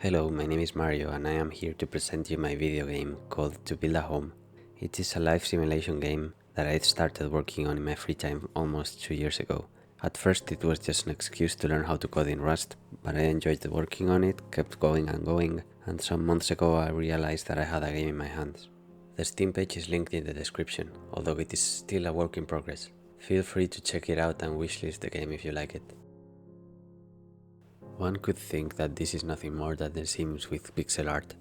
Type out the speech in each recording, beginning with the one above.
Hello, my name is Mario and I am here to present you my video game called To Build a Home. It is a life simulation game that I started working on in my free time almost 2 years ago. At first it was just an excuse to learn how to code in Rust, but I enjoyed working on it, kept going, and some months ago I realized that I had a game in my hands. The Steam page is linked in the description, although it is still a work in progress. Feel free to check it out and wishlist the game if you like it. One could think that this is nothing more than The Sims with pixel art,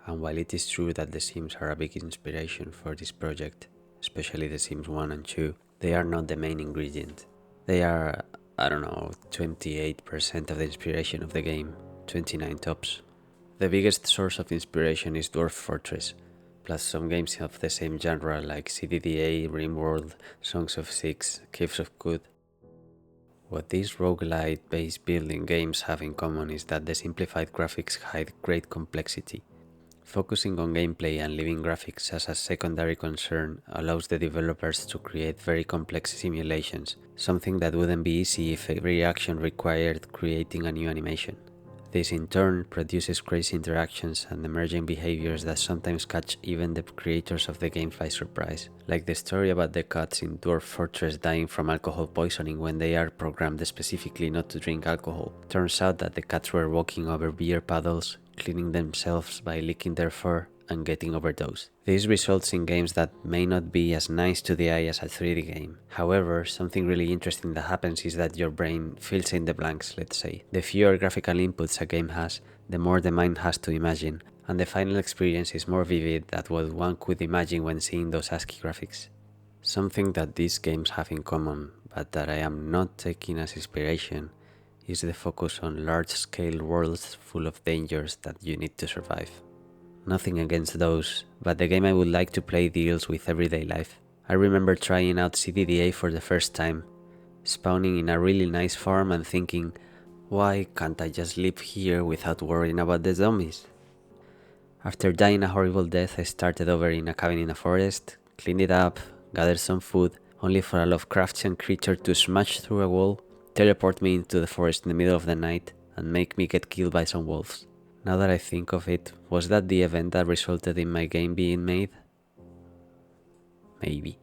and while it is true that The Sims are a big inspiration for this project, especially The Sims 1 and 2, they are not the main ingredient. They are, 28% of the inspiration of the game, 29 tops. The biggest source of inspiration is Dwarf Fortress, plus some games of the same genre like CDDA, RimWorld, Songs of Six, Caves of Good. What these roguelite-based building games have in common is that the simplified graphics hide great complexity. Focusing on gameplay and leaving graphics as a secondary concern allows the developers to create very complex simulations, something that wouldn't be easy if every action required creating a new animation. This in turn produces crazy interactions and emerging behaviors that sometimes catch even the creators of the games by surprise, like the story about the cats in Dwarf Fortress dying from alcohol poisoning when they are programmed specifically not to drink alcohol. Turns out that the cats were walking over beer puddles, cleaning themselves by licking their fur, and getting overdosed. This results in games that may not be as nice to the eye as a 3D game. However, something really interesting that happens is that your brain fills in the blanks, let's say. The fewer graphical inputs a game has, the more the mind has to imagine, and the final experience is more vivid than what one could imagine when seeing those ASCII graphics. Something that these games have in common, but that I am not taking as inspiration, is the focus on large-scale worlds full of dangers that you need to survive. Nothing against those, but the game I would like to play deals with everyday life. I remember trying out CDDA for the first time, spawning in a really nice farm and thinking, why can't I just live here without worrying about the zombies? After dying a horrible death, I started over in a cabin in a forest, cleaned it up, gathered some food, only for a Lovecraftian creature to smash through a wall, teleport me into the forest in the middle of the night, and make me get killed by some wolves. Now that I think of it, was that the event that resulted in my game being made? Maybe.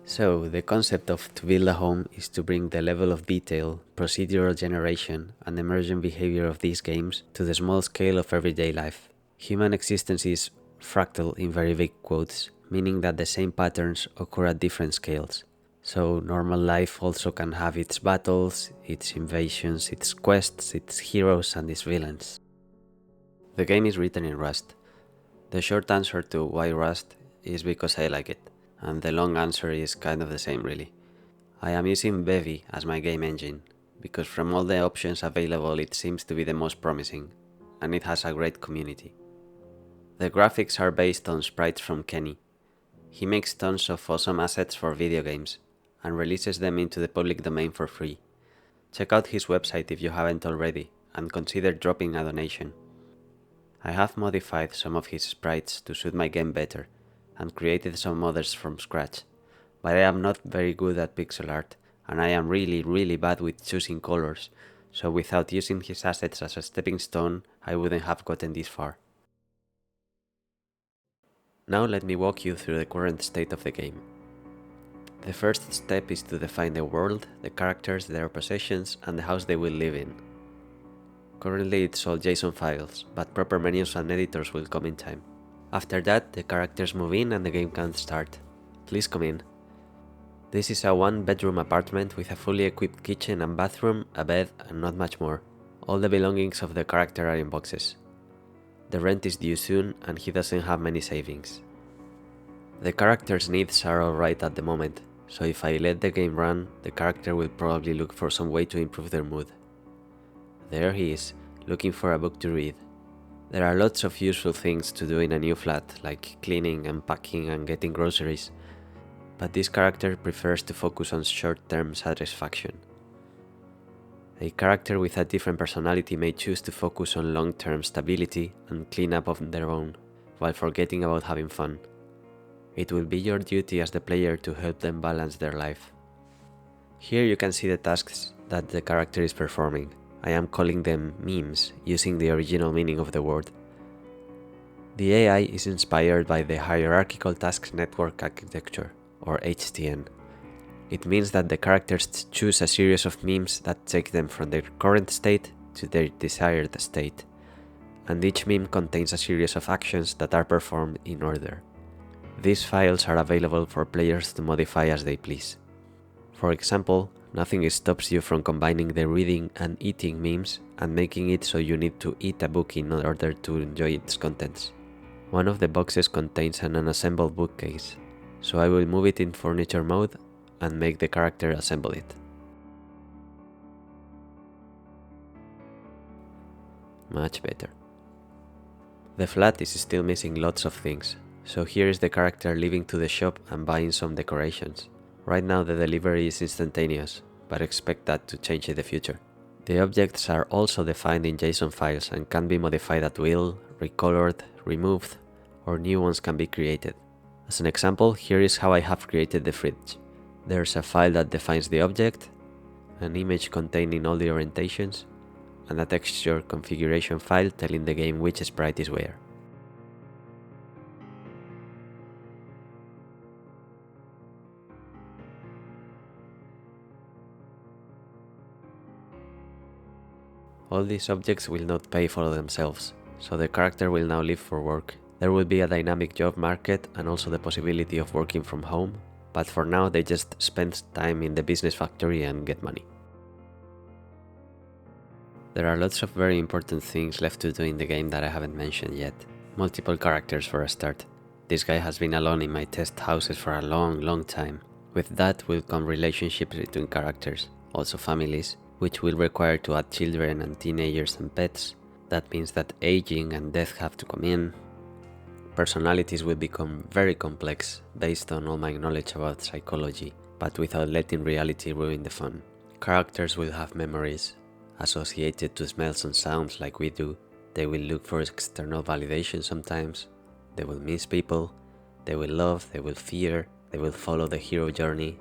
So, the concept of To Build a Home is to bring the level of detail, procedural generation, and emergent behavior of these games to the small scale of everyday life. Human existence is fractal in very big quotes, meaning that the same patterns occur at different scales. So normal life also can have its battles, its invasions, its quests, its heroes and its villains. The game is written in Rust. The short answer to why Rust is because I like it, and the long answer is kind of the same really. I am using behaviour as my game engine, because from all the options available it seems to be the most promising, and it has a great community. The graphics are based on sprites from Kenny. He makes tons of awesome assets for video games, and releases them into the public domain for free. Check out his website if you haven't already, and consider dropping a donation. I have modified some of his sprites to suit my game better, and created some others from scratch, but I am not very good at pixel art, and I am really bad with choosing colors, so without using his assets as a stepping stone, I wouldn't have gotten this far. Now let me walk you through the current state of the game. The first step is to define the world, the characters, their possessions, and the house they will live in. Currently it's all JSON files, but proper menus and editors will come in time. After that, the characters move in and the game can start. Please come in. This is a one-bedroom apartment with a fully equipped kitchen and bathroom, a bed, and not much more. All the belongings of the character are in boxes. The rent is due soon and he doesn't have many savings. The character's needs are alright at the moment, so if I let the game run, the character will probably look for some way to improve their mood. There he is, looking for a book to read. There are lots of useful things to do in a new flat, like cleaning, unpacking and getting groceries, but this character prefers to focus on short-term satisfaction. A character with a different personality may choose to focus on long-term stability and clean up on their own, while forgetting about having fun. It will be your duty as the player to help them balance their life. Here you can see the tasks that the character is performing. I am calling them memes, using the original meaning of the word. The AI is inspired by the Hierarchical Task Network Architecture, or HTN. It means that the characters choose a series of memes that take them from their current state to their desired state, and each meme contains a series of actions that are performed in order. These files are available for players to modify as they please. For example, nothing stops you from combining the reading and eating memes and making it so you need to eat a book in order to enjoy its contents. One of the boxes contains an unassembled bookcase, so I will move it in furniture mode and make the character assemble it. Much better. The flat is still missing lots of things, so here is the character leaving to the shop and buying some decorations. Right now the delivery is instantaneous, but expect that to change in the future. The objects are also defined in JSON files and can be modified at will, recolored, removed, or new ones can be created. As an example, here is how I have created the fridge. There's a file that defines the object, an image containing all the orientations, and a texture configuration file telling the game which sprite is where. All these objects will not pay for themselves, so the character will now leave for work. There will be a dynamic job market and also the possibility of working from home, but for now they just spend time in the business factory and get money. There are lots of very important things left to do in the game that I haven't mentioned yet. Multiple characters for a start. This guy has been alone in my test houses for a long time. With that will come relationships between characters, also families, which will require to add children and teenagers and pets. That means that aging and death have to come in. Personalities will become very complex based on all my knowledge about psychology, but without letting reality ruin the fun. Characters will have memories associated to smells and sounds like we do. They will look for external validation sometimes. They will miss people. They will love, they will fear, they will follow the hero journey.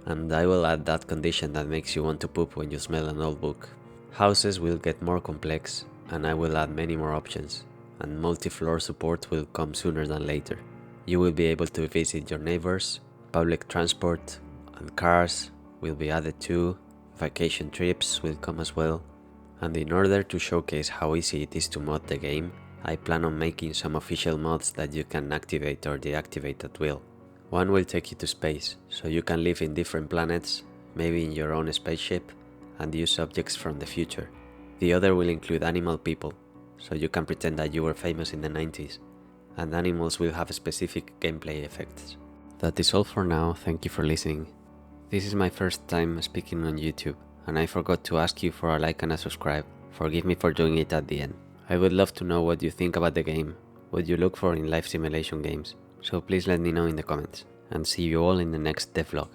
And I will add that condition that makes you want to poop when you smell an old book. Houses will get more complex, and I will add many more options, and multi-floor support will come sooner than later. You will be able to visit your neighbors, public transport and cars will be added too, vacation trips will come as well, and in order to showcase how easy it is to mod the game, I plan on making some official mods that you can activate or deactivate at will. One will take you to space, so you can live in different planets, maybe in your own spaceship, and use objects from the future. The other will include animal people, so you can pretend that you were famous in the 90s, and animals will have specific gameplay effects. That is all for now, thank you for listening. This is my first time speaking on YouTube, and I forgot to ask you for a like and a subscribe. Forgive me for doing it at the end. I would love to know what you think about the game, what you look for in life simulation games, so please let me know in the comments, and see you all in the next devlog.